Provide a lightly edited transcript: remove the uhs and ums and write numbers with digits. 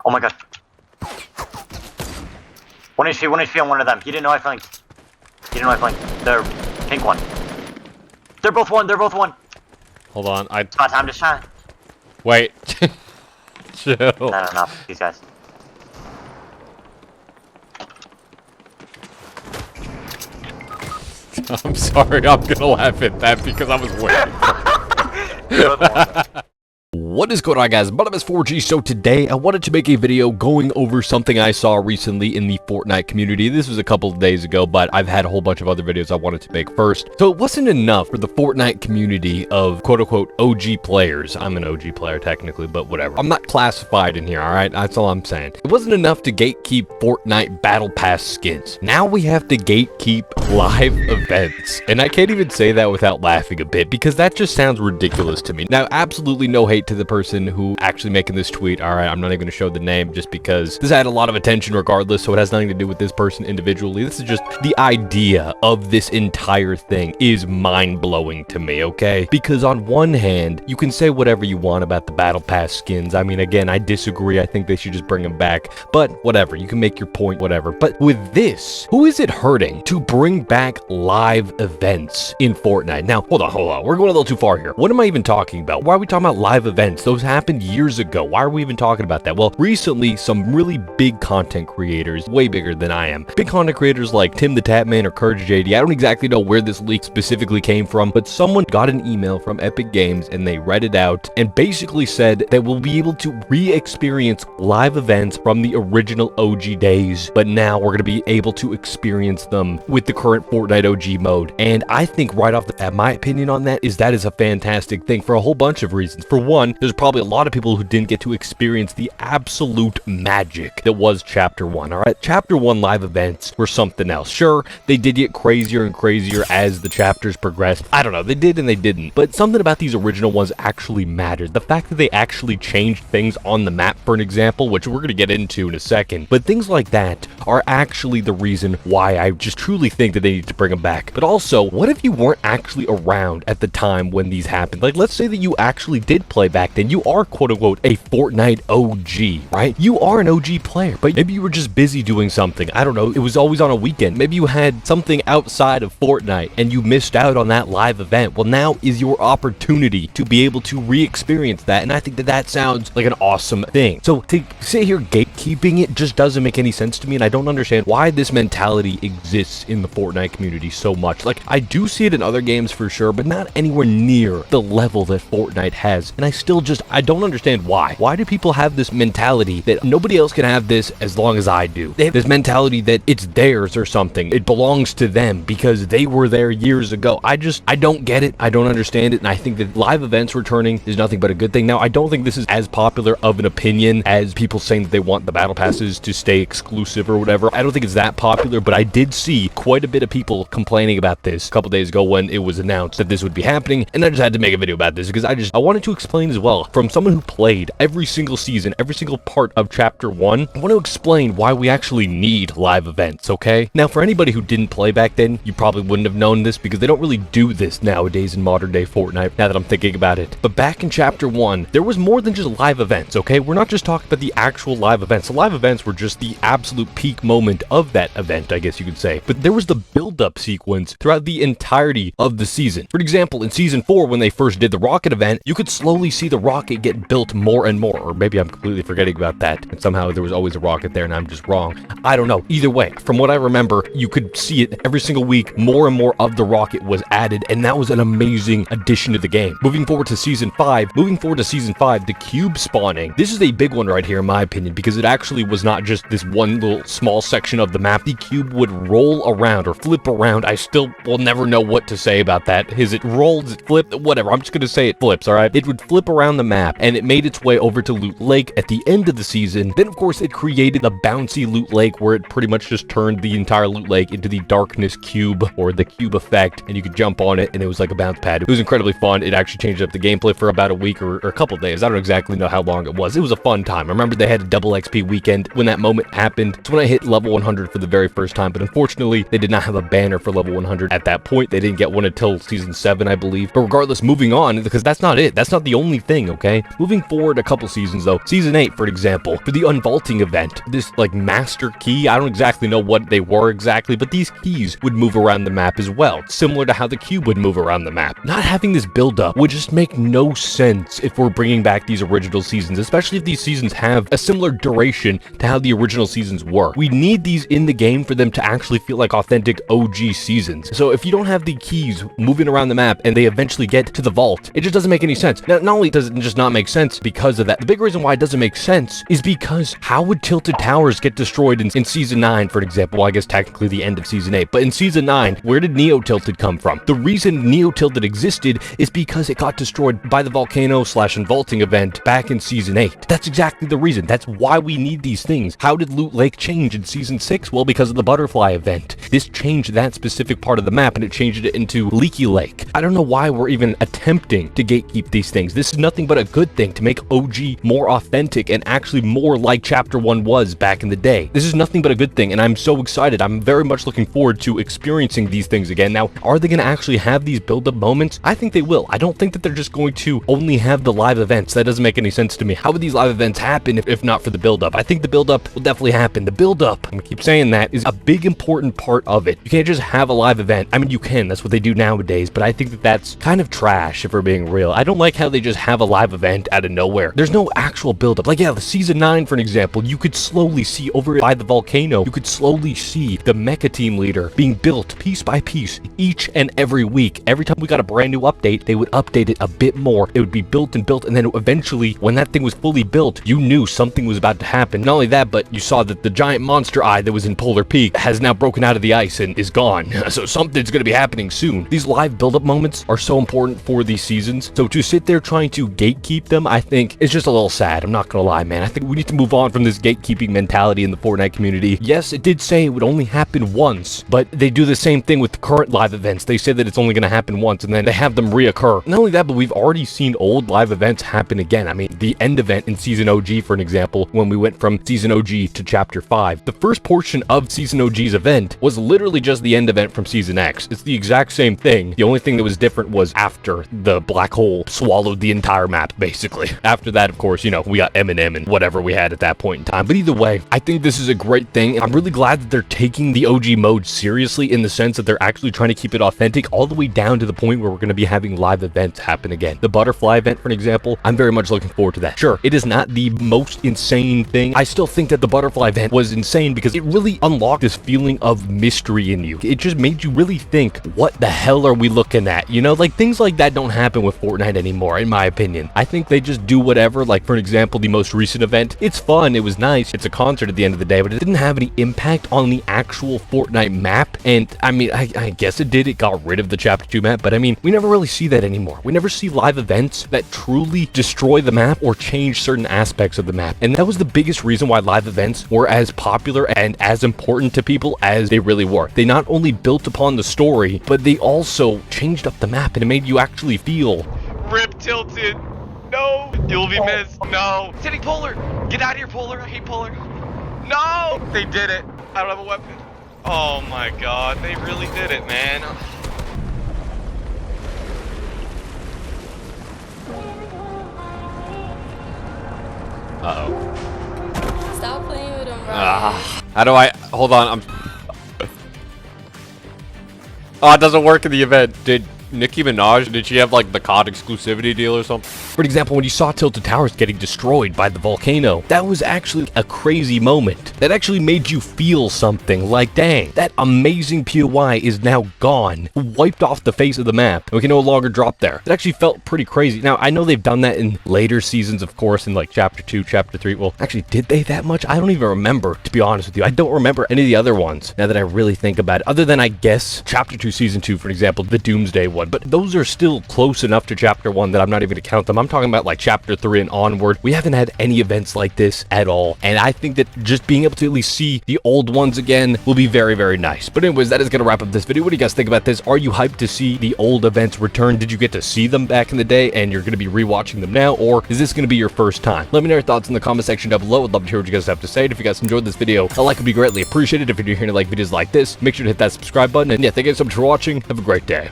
Oh my god. 1 HP, 1 HP on one of them. He didn't know I flanked. The pink one. They're both one. Hold on, It's my time to shine. Wait. Chill. No, these guys. I'm sorry, I'm gonna laugh at that because I was waiting. What is going on, guys? My name is 4G. So today I wanted to make a video going over something I saw recently in the Fortnite community. This was a couple of days ago, but I've had a whole bunch of other videos I wanted to make first. So it wasn't enough for the Fortnite community of quote-unquote OG players. I'm an OG player technically, but whatever. I'm not classified in here, alright? That's all I'm saying. It wasn't enough to gatekeep Fortnite Battle Pass skins. Now we have to gatekeep live events. And I can't even say that without laughing a bit, because that just sounds ridiculous to me. Now, absolutely no hate to the person who actually making this tweet. All right, I'm not even going to show the name just because this had a lot of attention regardless, so it has nothing to do with this person individually. This is just the idea of this entire thing is mind-blowing to me, okay? Because on one hand, you can say whatever you want about the Battle Pass skins. I mean, again, I disagree. I think they should just bring them back, but whatever. You can make your point, whatever. But with this, who is it hurting to bring back live events in Fortnite? Now, hold on. We're going a little too far here. What am I even talking about? Why are we talking about live events? Those happened years ago. Why are we even talking about that? Well, recently, some really big content creators, way bigger than I am, big content creators like Tim the Tapman or Courage JD, I don't exactly know where this leak specifically came from, but someone got an email from Epic Games and they read it out and basically said that we'll be able to re-experience live events from the original OG days, but now we're going to be able to experience them with the current Fortnite OG mode. And I think right off the bat, my opinion on that is a fantastic thing for a whole bunch of reasons. For one, there's probably a lot of people who didn't get to experience the absolute magic that was Chapter 1, alright? Chapter 1 live events were something else. Sure, they did get crazier and crazier as the chapters progressed. I don't know, they did and they didn't. But something about these original ones actually mattered. The fact that they actually changed things on the map, for an example, which we're going to get into in a second. But things like that are actually the reason why I just truly think that they need to bring them back. But also, what if you weren't actually around at the time when these happened? Like, let's say that you actually did play back then. You are quote-unquote a Fortnite OG, right? You are an OG player, but maybe you were just busy doing something. I don't know. It was always on a weekend. Maybe you had something outside of Fortnite and you missed out on that live event. Well, now is your opportunity to be able to re-experience that, and I think that that sounds like an awesome thing. So to sit here gatekeeping it just doesn't make any sense to me, and I don't understand why this mentality exists in the Fortnite community so much. Like, I do see it in other games for sure, but not anywhere near the level that Fortnite has, and I don't understand why. Why do people have this mentality that nobody else can have this as long as I do? They have this mentality that it's theirs or something. It belongs to them because they were there years ago. I don't get it. I don't understand it. And I think that live events returning is nothing but a good thing. Now, I don't think this is as popular of an opinion as people saying that they want the battle passes to stay exclusive or whatever. I don't think it's that popular, but I did see quite a bit of people complaining about this a couple days ago when it was announced that this would be happening. And I just had to make a video about this because I wanted to explain as well, from someone who played every single season, every single part of Chapter 1, I want to explain why we actually need live events, okay? Now, for anybody who didn't play back then, you probably wouldn't have known this because they don't really do this nowadays in modern day Fortnite, now that I'm thinking about it. But back in Chapter 1, there was more than just live events, okay? We're not just talking about the actual live events. The live events were just the absolute peak moment of that event, I guess you could say. But there was the build-up sequence throughout the entirety of the season. For example, in Season 4, when they first did the rocket event, you could slowly see the rocket get built more and more, or maybe I'm completely forgetting about that, and somehow there was always a rocket there and I'm just wrong. I don't know. Either way, from what I remember, you could see it every single week. More and more of the rocket was added, and that was an amazing addition to the game. Moving forward to Season 5, the cube spawning. This is a big one right here in my opinion, because it actually was not just this one little small section of the map. The cube would roll around or flip around. I still will never know what to say about that. Is it rolled? Is it flipped? Whatever. I'm just going to say it flips, all right? It would flip around the map, and it made its way over to Loot Lake at the end of the season. Then, of course, it created a bouncy Loot Lake where it pretty much just turned the entire Loot Lake into the darkness cube, or the cube effect, and you could jump on it, and it was like a bounce pad. It was incredibly fun. It actually changed up the gameplay for about a week or a couple days. I don't exactly know how long it was. It was a fun time. I remember they had a double XP weekend when that moment happened. It's when I hit level 100 for the very first time, but unfortunately, they did not have a banner for level 100 at that point. They didn't get one until Season 7, I believe. But regardless, moving on, because that's not it. That's not the only thing thing, okay? Moving forward a couple seasons though, season 8 for example, for the unvaulting event, this like master key, I don't exactly know what they were exactly, but these keys would move around the map as well, similar to how the cube would move around the map. Not having this build up would just make no sense if we're bringing back these original seasons, especially if these seasons have a similar duration to how the original seasons were. We need these in the game for them to actually feel like authentic OG seasons. So if you don't have the keys moving around the map and they eventually get to the vault, it just doesn't make any sense. Now, not only does it just not make sense because of that, the big reason why it doesn't make sense is because how would Tilted Towers get destroyed in Season 9, for example? Well, I guess technically the end of Season 8, but in Season 9, where did Neo Tilted come from? The reason Neo Tilted existed is because it got destroyed by the volcano/unvaulting event back in Season 8. That's exactly the reason. That's why we need these things. How did Loot Lake change in Season 6? Well, because of the butterfly event. This changed that specific part of the map and it changed it into Leaky Lake. I don't know why we're even attempting to gatekeep these things. This is nothing but a good thing to make OG more authentic and actually more like Chapter 1 was back in the day. This is nothing but a good thing and I'm so excited. I'm very much looking forward to experiencing these things again. Now, are they going to actually have these build-up moments? I think they will. I don't think that they're just going to only have the live events. That doesn't make any sense to me. How would these live events happen if not for the build-up? I think the build-up will definitely happen. The build-up, I'm going to keep saying that, is a big important part of it. You can't just have a live event. I mean, you can. That's what they do nowadays, but I think that that's kind of trash if we're being real. I don't like how they just have a live event out of nowhere. There's no actual build-up. Like, yeah, the Season 9, for an example, you could slowly see over by the volcano, you could slowly see the mecha team leader being built piece by piece each and every week. Every time we got a brand new update, they would update it a bit more. It would be built, and then eventually, when that thing was fully built, you knew something was about to happen. Not only that, but you saw that the giant monster eye that was in Polar Peak has now broken out of the ice and is gone. So something's going to be happening soon. These live build-up moments are so important for these seasons. So to sit there trying to gatekeep them, I think it's just a little sad. I'm not going to lie, man. I think we need to move on from this gatekeeping mentality in the Fortnite community. Yes, it did say it would only happen once, but they do the same thing with the current live events. They say that it's only going to happen once and then they have them reoccur. Not only that, but we've already seen old live events happen again. I mean, the end event in Season OG, for an example, when we went from Season OG to Chapter 5. The first portion of Season OG's event was literally just the end event from Season X. It's the exact same thing. The only thing that was different was after the black hole swallowed the entire map, basically. After that, of course, you know, we got Eminem and whatever we had at that point in time. But either way, I think this is a great thing. I'm really glad that they're taking the OG mode seriously in the sense that they're actually trying to keep it authentic all the way down to the point where we're going to be having live events happen again. The butterfly event, for an example, I'm very much looking forward to that. Sure, it is not the most insane thing. I still think that the butterfly event was insane because it really unlocked this feeling of mystery in you. It just made you really think, what the hell are we looking at? You know, like things like that don't happen with Fortnite anymore, in my opinion. I think they just do whatever. Like, for an example, the most recent event, it's fun, it was nice, it's a concert at the end of the day, but it didn't have any impact on the actual Fortnite map. And I mean, I guess it did. It got rid of the Chapter 2 map, but I mean, we never really see that anymore. We never see live events that truly destroy the map or change certain aspects of the map. And that was the biggest reason why live events were as popular and as important to people as they really were. They not only built upon the story, but they also changed up the map and it made you actually feel. Rip Tilted. No, you'll be missed. No. Sitting Polar. Get out of here, Polar. I hate Polar. No, they did it. I don't have a weapon. Oh my god, they really did it, man. Uh-oh. Stop playing with them, bro. How do I... Hold on, Oh, it doesn't work in the event. Did Nicki Minaj, did she have like the COD exclusivity deal or something? For example, when you saw Tilted Towers getting destroyed by the volcano, that was actually a crazy moment. That actually made you feel something like, dang, that amazing POI is now gone, wiped off the face of the map, and we can no longer drop there. It actually felt pretty crazy. Now, I know they've done that in later seasons, of course, in like Chapter 2, Chapter 3. Well, actually, did they that much? I don't even remember, to be honest with you. I don't remember any of the other ones, now that I really think about it, other than, I guess, Chapter 2, Season 2, for example, the Doomsday one. But those are still close enough to Chapter 1 that I'm not even going to count them. I'm talking about like Chapter 3 and onward. We haven't had any events like this at all. And I think that just being able to at least see the old ones again will be very, very nice. But anyways, that is going to wrap up this video. What do you guys think about this? Are you hyped to see the old events return? Did you get to see them back in the day and you're going to be rewatching them now? Or is this going to be your first time? Let me know your thoughts in the comment section down below. I'd love to hear what you guys have to say. And if you guys enjoyed this video, a like would be greatly appreciated. If you're here to like videos like this, make sure to hit that subscribe button. And yeah, thank you so much for watching. Have a great day.